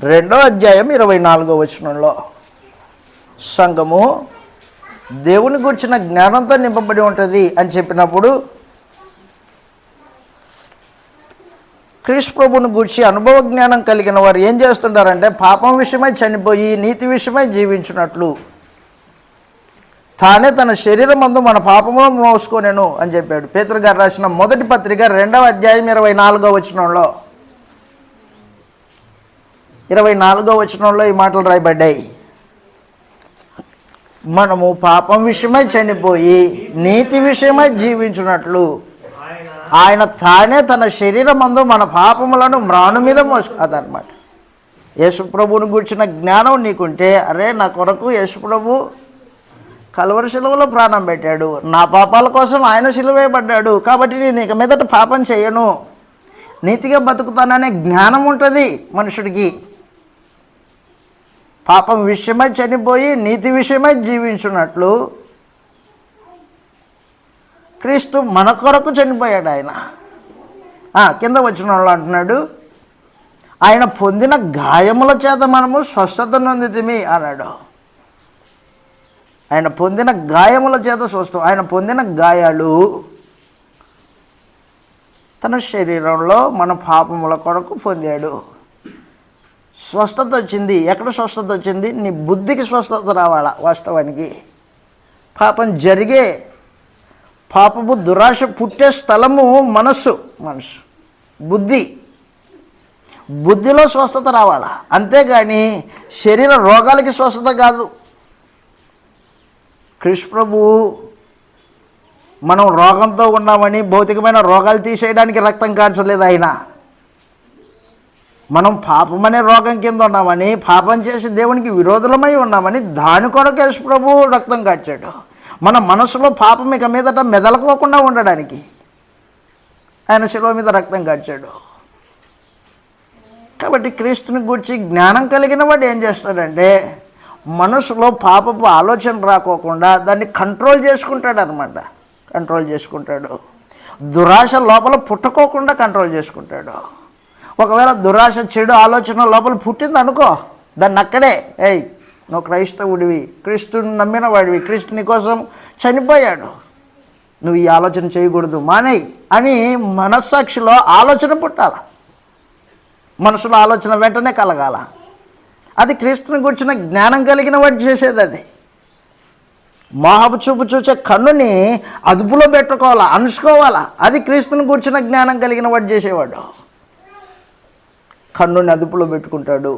2:24 సంఘము దేవుని గురించిన జ్ఞానంతో నింపబడి ఉంటుంది అని చెప్పినప్పుడు, క్రీస్తు ప్రభువుని గూర్చి అనుభవ జ్ఞానం కలిగిన వారు ఏం చేస్తుంటారంటే, పాపం విషయమై చనిపోయి నీతి విషయమై జీవించినట్లు తానే తన శరీరం మందు మన పాపములను మోసుకొనెను అని చెప్పాడు. పేతురు గారు రాసిన మొదటి పత్రిక 2:24 24 ఈ మాటలు రాయబడ్డాయి. మనము పాపం విషయమై చనిపోయి నీతి విషయమై జీవించున్నట్లు ఆయన తానే తన శరీరం మందు మన పాపములను మ్రాను మీద అదనమాట. యేసుప్రభుని గురించిన జ్ఞానం నీకుంటే, అరే నా కొరకు యేసుప్రభు కల్వరి శిలువలో ప్రాణం పెట్టాడు, నా పాపాల కోసం ఆయన శిలువేయబడ్డాడు, కాబట్టి నేను ఇక మీదట పాపం చేయను, నీతిగా బతుకుతాననే జ్ఞానం ఉంటుంది మనుషుడికి. పాపం విషయమై చనిపోయి నీతి విషయమై జీవించున్నట్లు క్రీస్తు మన కొరకు చనిపోయాడు. ఆయన కింద వచ్చిన వాళ్ళు అంటున్నాడు, ఆయన పొందిన గాయముల చేత మనము స్వస్థత నొందితిమి అన్నాడు. ఆయన పొందిన గాయముల చేత స్వస్థ, ఆయన పొందిన గాయాలు తన శరీరంలో మన పాపముల కొరకు పొందాడు. స్వస్థత వచ్చింది. ఎక్కడ స్వస్థత వచ్చింది? నీ బుద్ధికి స్వస్థత రావాలా. వాస్తవానికి పాపం జరిగే, పాపపు దురాశ పుట్టే స్థలము మనస్సు, బుద్ధిలో స్వస్థత రావాలా, అంతేగాని శరీర రోగాలకి స్వస్థత కాదు. క్రీస్తు ప్రభు మనం రోగంతో ఉన్నామని భౌతికమైన రోగాలు తీసేయడానికి రక్తం కార్చలేదు ఆయన. మనం పాపమనే రోగం కింద ఉన్నామని, పాపం చేసి దేవునికి విరోధులమై ఉన్నామని దాని కొరకు యేసు ప్రభు రక్తం కార్చాడు. మన మనసులో పాపం ఇక మీదట మెదలుకోకుండా ఉండడానికి ఆయన శిలువ మీద రక్తం కార్చాడు. కాబట్టి క్రీస్తుని గురించి జ్ఞానం కలిగిన వాడు ఏం చేస్తాడంటే, మనసులో పాపపు ఆలోచన రాకోకుండా దాన్ని కంట్రోల్ చేసుకుంటాడు. దురాశ లోపల పుట్టుకోకుండా కంట్రోల్ చేసుకుంటాడు. ఒకవేళ దురాశ, చెడు ఆలోచన లోపల పుట్టింది అనుకో, దాన్ని అక్కడే, నువ్వు క్రైస్తవుడివి, క్రీస్తుని నమ్మిన వాడివి, క్రీస్తు నీ కోసం చనిపోయాడు, నువ్వు ఈ ఆలోచన చేయకూడదు, మానేయి అని మనస్సాక్షిలో ఆలోచన పుట్టాల. మనసులో ఆలోచన వెంటనే కలగాల. అది క్రీస్తుని గురించిన జ్ఞానం కలిగిన వాడు చేసేది. అది మోహపు చూపు చూసే కన్నుని అదుపులో పెట్టుకోవాలా, అణుచుకోవాలా. అది క్రీస్తుని గురించిన జ్ఞానం కలిగిన వాడు చేసేవాడు. కన్నుని అదుపులో పెట్టుకుంటాడు.